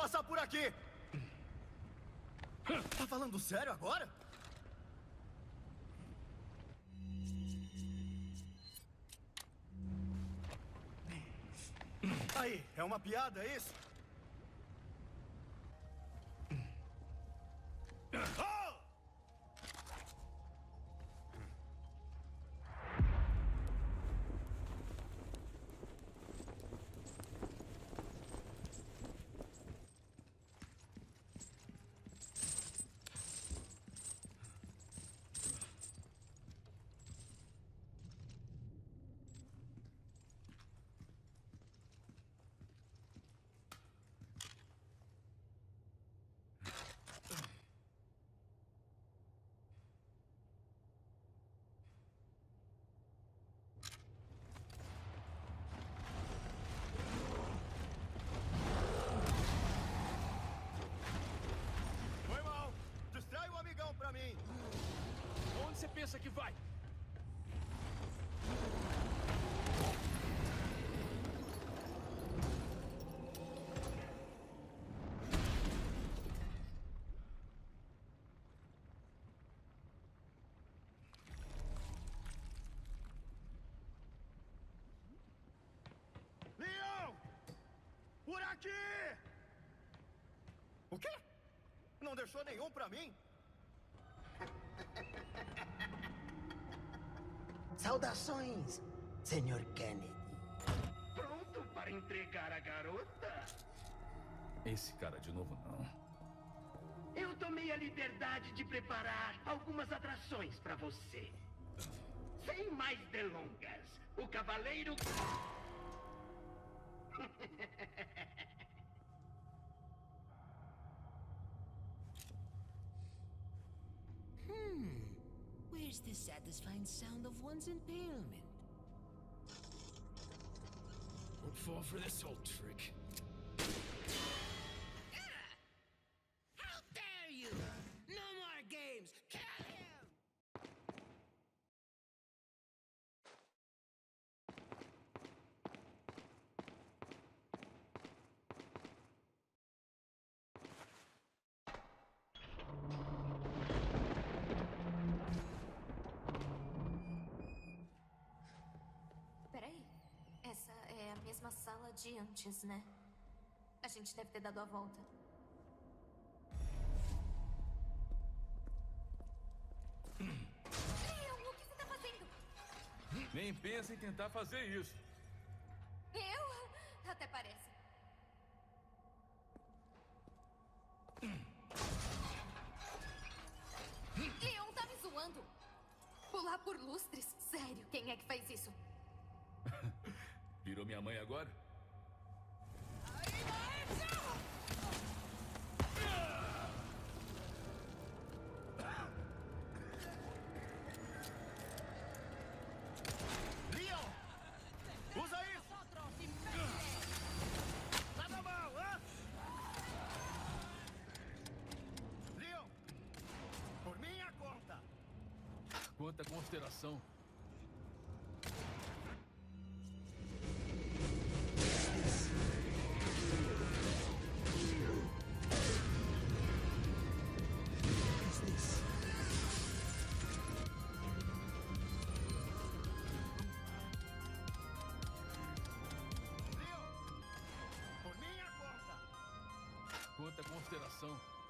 passar por aqui! Tá falando sério agora? Aí, é uma piada, é isso? Foi mal! Distrai o amigão pra mim! Onde você pensa que vai? Leon! Por aqui! O quê? Não deixou nenhum pra mim? Saudações, Sr. Kennedy. Pronto para entregar a garota? Esse cara de novo não. Eu tomei a liberdade de preparar algumas atrações para você. Sem mais delongas, o cavaleiro... Where's the satisfying sound of one's impalement? Don't fall for this old trick. How dare you! No more games! Kill him! Peraí. Essa é a mesma sala de antes, né? A gente deve ter dado a volta. Leon, o que você tá fazendo? Nem pensa em tentar fazer isso. Eu? Até parece. Leon tá me zoando. Pular por lustres? Sério, quem é que faz isso? Virou minha mãe agora? Leon! Usa isso! Tá na mão, hã? Leon! Por minha conta! Quanta consideração. Leon! Por minha conta! Quanta consideração.